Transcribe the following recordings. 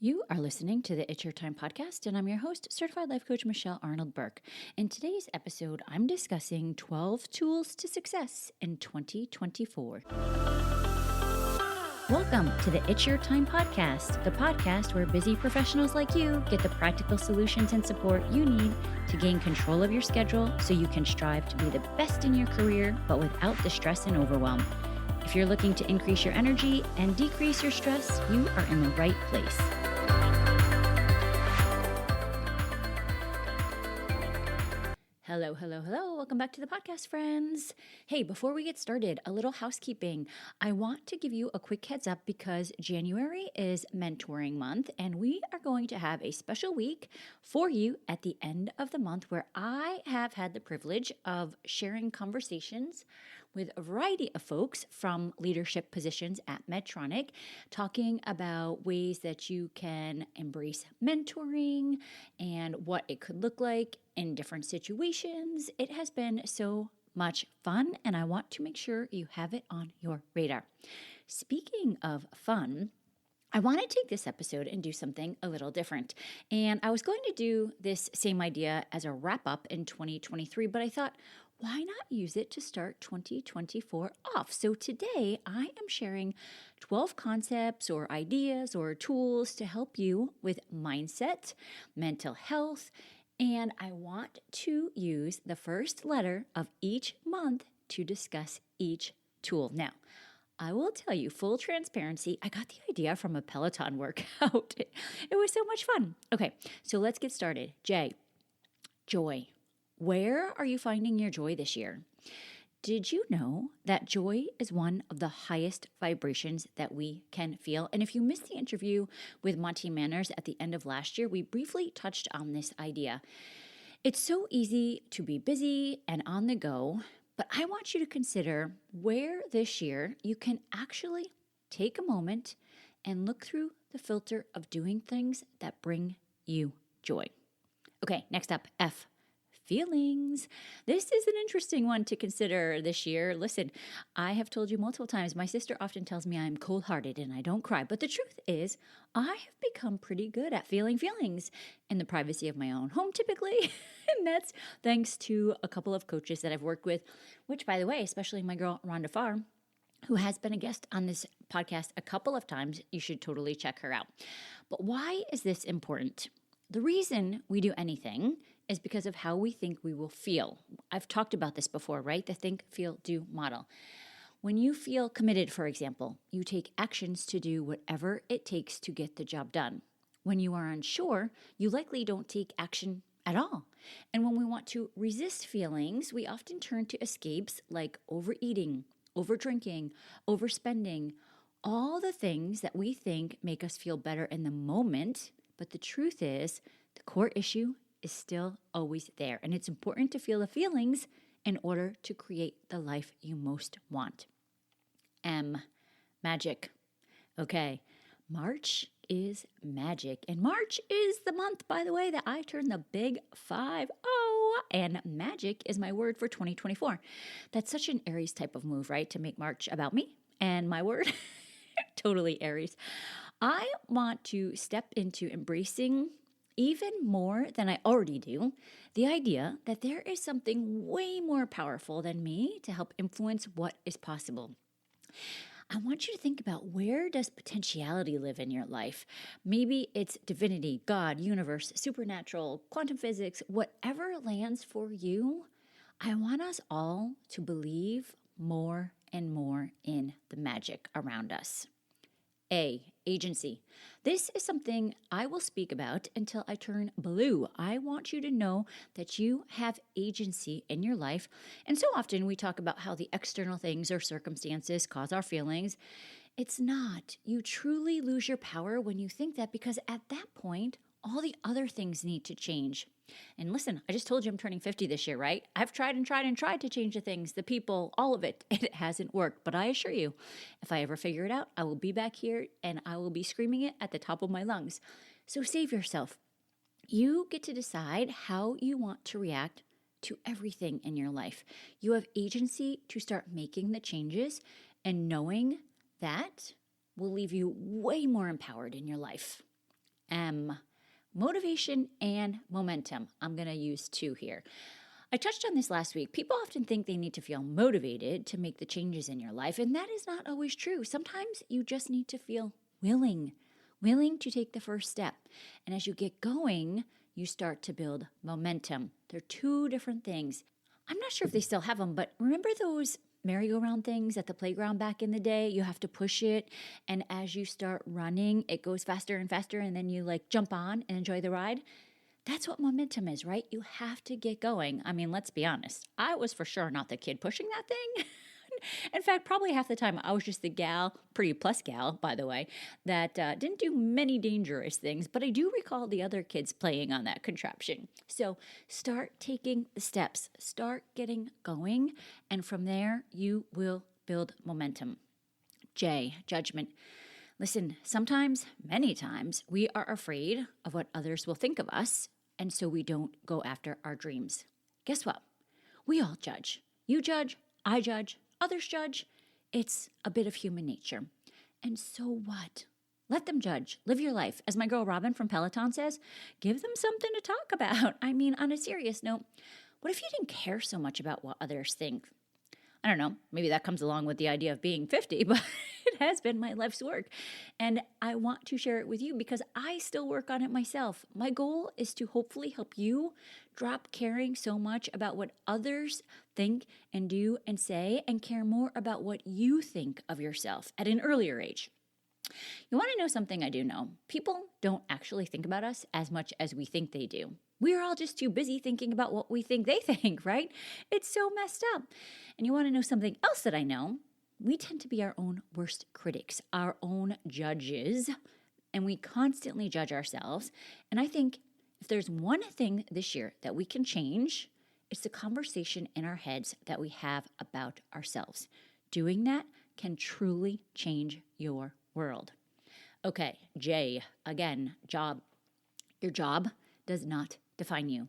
You are listening to the It's Your Time podcast, and I'm your host, Certified Life Coach Michelle Arnold Burke. In today's episode, I'm discussing 12 tools to success in 2024. Welcome to the It's Your Time podcast, the podcast where busy professionals like you get the practical solutions and support you need to gain control of your schedule so you can strive to be the best in your career, but without the stress and overwhelm. If you're looking to increase your energy and decrease your stress, you are in the right place. Hello. Welcome back to the podcast, friends. Hey, before we get started, a little housekeeping. I want to give you a quick heads up because January is mentoring month, and we are going to have a special week for you at the end of the month where I have had the privilege of sharing conversations with a variety of folks from leadership positions at Medtronic, talking about ways that you can embrace mentoring and what it could look like in different situations. It has been so much fun, and I want to make sure you have it on your radar. Speaking of fun, I want to take this episode and do something a little different. And I was going to do this same idea as a wrap up in 2023, but I thought, why not use it to start 2024 off? So today I am sharing 12 concepts or ideas or tools to help you with mindset, mental health, and I want to use the first letter of each month to discuss each tool. Now, I will tell you, full transparency, I got the idea from a Peloton workout. It was so much fun. Okay, so let's get started. J, joy. Where are you finding your joy this year? Did you know that joy is one of the highest vibrations that we can feel? And if you missed the interview with Monty Manners at the end of last year, we briefly touched on this idea. It's so easy to be busy and on the go, but I want you to consider where this year you can actually take a moment and look through the filter of doing things that bring you joy. Okay, next up, F. Feelings. This is an interesting one to consider this year. Listen, I have told you multiple times, my sister often tells me I'm cold-hearted and I don't cry. But the truth is, I have become pretty good at feeling feelings in the privacy of my own home typically. And that's thanks to a couple of coaches that I've worked with, which, by the way, especially my girl, Rhonda Farr, who has been a guest on this podcast a couple of times. You should totally check her out. But why is this important? The reason we do anything is because of how we think we will feel. I've talked about this before, right? The think, feel, do model. When you feel committed, for example, you take actions to do whatever it takes to get the job done. When you are unsure, you likely don't take action at all. And when we want to resist feelings, we often turn to escapes like overeating, overdrinking, overspending, all the things that we think make us feel better in the moment. But the truth is, the core issue is still always there. And it's important to feel the feelings in order to create the life you most want. M, magic. Okay, March is magic. And March is the month, by the way, that I turned the big 5-0. And magic is my word for 2024. That's such an Aries type of move, right? To make March about me and my word. Totally Aries. I want to step into embracing even more than I already do, the idea that there is something way more powerful than me to help influence what is possible. I want you to think about, where does potentiality live in your life? Maybe it's divinity, God, universe, supernatural, quantum physics, whatever lands for you. I want us all to believe more and more in the magic around us. A, agency. This is something I will speak about until I turn blue. I want you to know that you have agency in your life. And so often we talk about how the external things or circumstances cause our feelings. It's not. You truly lose your power when you think that, because at that point, all the other things need to change. And listen, I just told you I'm turning 50 this year, right? I've tried to change the things, the people, all of it. It hasn't worked. But I assure you, if I ever figure it out, I will be back here and I will be screaming it at the top of my lungs. So save yourself. You get to decide how you want to react to everything in your life. You have agency to start making the changes, and knowing that will leave you way more empowered in your life. M. Motivation and momentum. I'm going to use two here. I touched on this last week. People often think they need to feel motivated to make the changes in your life, and that is not always true. Sometimes you just need to feel willing to take the first step. And as you get going, you start to build momentum. They're two different things. I'm not sure if they still have them, but remember those merry-go-round things at the playground back in the day? You have to push it, and as you start running, it goes faster and faster, and then you jump on and enjoy the ride. That's what momentum is, right? You have to get going. I mean, let's be honest. I was for sure not the kid pushing that thing. In fact, probably half the time I was just the gal, pretty plus gal, by the way, that didn't do many dangerous things, but I do recall the other kids playing on that contraption. So start taking the steps, start getting going, and from there you will build momentum. J, judgment. Listen, sometimes, many times, we are afraid of what others will think of us, and so we don't go after our dreams. Guess what? We all judge. You judge, I judge, others judge. It's a bit of human nature. And so what? Let them judge. Live your life. As my girl Robin from Peloton says, give them something to talk about. I mean, on a serious note, what if you didn't care so much about what others think? I don't know, maybe that comes along with the idea of being 50, but it has been my life's work. And I want to share it with you because I still work on it myself. My goal is to hopefully help you drop caring so much about what others think and do and say and care more about what you think of yourself at an earlier age. You want to know something I do know? People don't actually think about us as much as we think they do. We're all just too busy thinking about what we think they think, right? It's so messed up. And you want to know something else that I know? We tend to be our own worst critics, our own judges, and we constantly judge ourselves. And I think if there's one thing this year that we can change, it's the conversation in our heads that we have about ourselves. Doing that can truly change your world. Okay, J, again, job. Your job does not define you.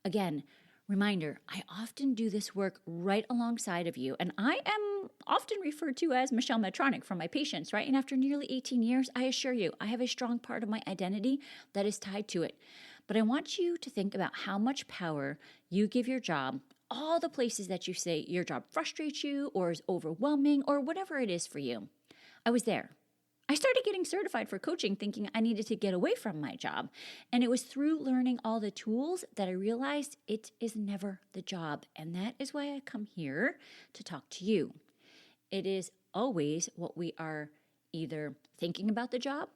Again, reminder, I often do this work right alongside of you, and I am often referred to as Michelle Medtronic from my patients, right? And after nearly 18 years, I assure you, I have a strong part of my identity that is tied to it. But I want you to think about how much power you give your job, all the places that you say your job frustrates you or is overwhelming or whatever it is for you. I was there. I started getting certified for coaching thinking I needed to get away from my job. And it was through learning all the tools that I realized it is never the job. And that is why I come here to talk to you. It is always what we are either thinking about the job,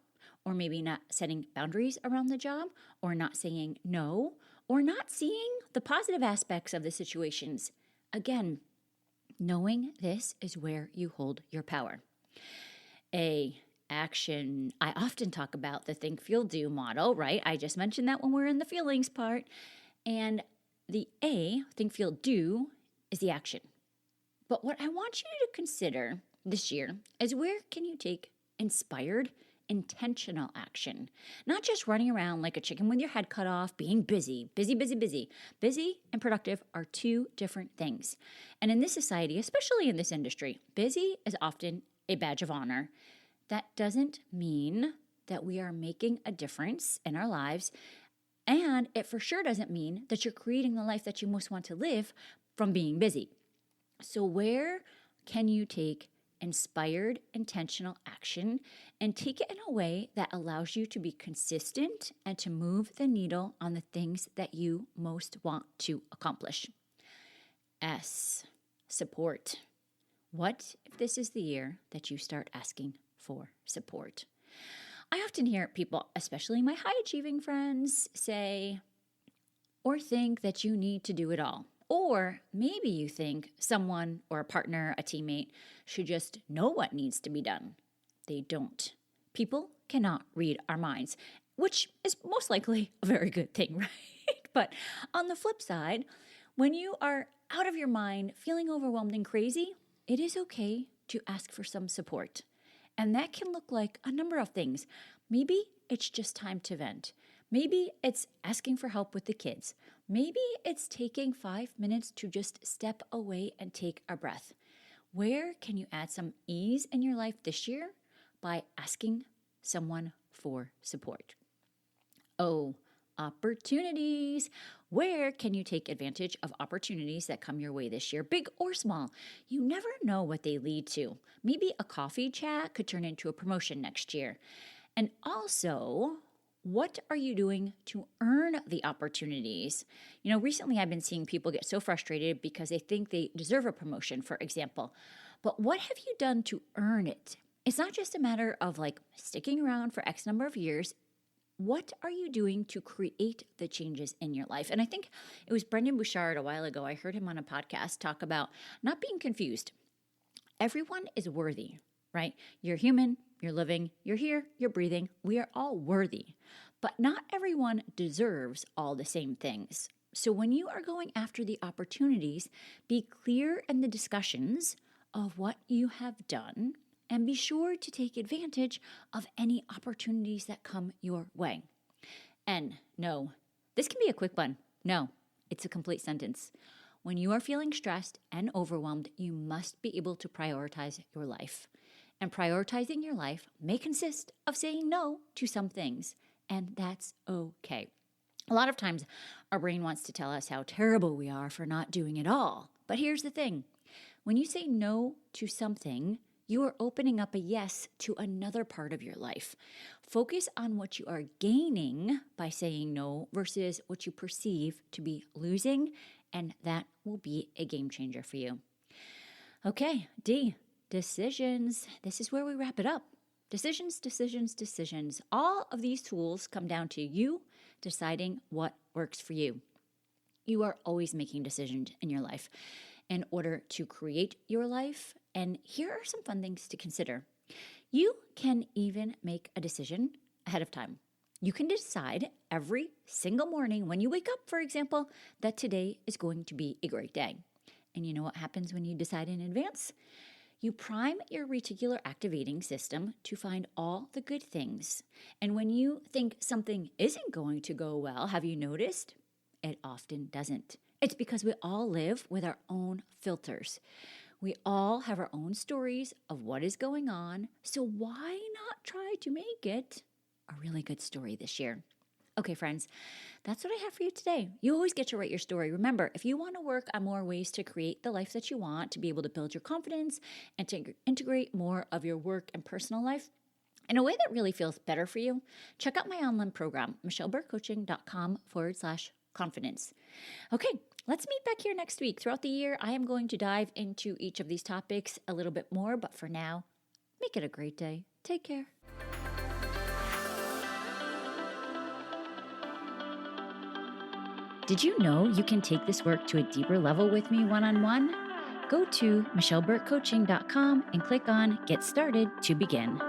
or maybe not setting boundaries around the job, or not saying no, or not seeing the positive aspects of the situations. Again, knowing this is where you hold your power. Action. I often talk about the think, feel, do model, right? I just mentioned that when we're in the feelings part. And the A, think, feel, do, is the action. But what I want you to consider this year is where can you take inspired, intentional action? Not just running around like a chicken with your head cut off, being busy. Busy and productive are two different things. And in this society, especially in this industry, busy is often a badge of honor. That doesn't mean that we are making a difference in our lives, and it for sure doesn't mean that you're creating the life that you most want to live from being busy. So where can you take inspired, intentional action and take it in a way that allows you to be consistent and to move the needle on the things that you most want to accomplish? S, support. What if this is the year that you start asking for support? I often hear people, especially my high-achieving friends, say or think that you need to do it all. Or maybe you think someone or a partner, a teammate, should just know what needs to be done. They don't. People cannot read our minds, which is most likely a very good thing, right? But on the flip side, when you are out of your mind, feeling overwhelmed and crazy, it is okay to ask for some support. And that can look like a number of things. Maybe it's just time to vent. Maybe it's asking for help with the kids. Maybe it's taking 5 minutes to just step away and take a breath. Where can you add some ease in your life this year? By asking someone for support. Oh, opportunities. Where can you take advantage of opportunities that come your way this year, big or small? You never know what they lead to. Maybe a coffee chat could turn into a promotion next year. And also, what are you doing to earn the opportunities? Recently I've been seeing people get so frustrated because they think they deserve a promotion, for example. But what have you done to earn it? It's not just a matter of like sticking around for X number of years. What are you doing to create the changes in your life? And I think it was Brendan Bouchard a while ago. I heard him on a podcast talk about not being confused. Everyone is worthy, right? You're human, you're living, you're here, you're breathing. We are all worthy, but not everyone deserves all the same things. So when you are going after the opportunities, be clear in the discussions of what you have done and be sure to take advantage of any opportunities that come your way. And no, this can be a quick one. No, it's a complete sentence. When you are feeling stressed and overwhelmed, you must be able to prioritize your life. And prioritizing your life may consist of saying no to some things, and that's okay. A lot of times, our brain wants to tell us how terrible we are for not doing it all. But here's the thing. When you say no to something, you are opening up a yes to another part of your life. Focus on what you are gaining by saying no versus what you perceive to be losing, and that will be a game changer for you. Okay, D, decisions. This is where we wrap it up. Decisions, decisions, decisions. All of these tools come down to you deciding what works for you. You are always making decisions in your life in order to create your life. And here are some fun things to consider. You can even make a decision ahead of time. You can decide every single morning when you wake up, for example, that today is going to be a great day. And you know what happens when you decide in advance? You prime your reticular activating system to find all the good things. And when you think something isn't going to go well, have you noticed? It often doesn't. It's because we all live with our own filters. We all have our own stories of what is going on, so why not try to make it a really good story this year? Okay, friends, that's what I have for you today. You always get to write your story. Remember, if you want to work on more ways to create the life that you want, to be able to build your confidence and to integrate more of your work and personal life in a way that really feels better for you, check out my online program, michelleburkecoaching.com/confidence. Okay, let's meet back here next week. Throughout the year, I am going to dive into each of these topics a little bit more, but for now, make it a great day. Take care. Did you know you can take this work to a deeper level with me one-on-one? Go to michelleburkecoaching.com and click on Get Started to begin.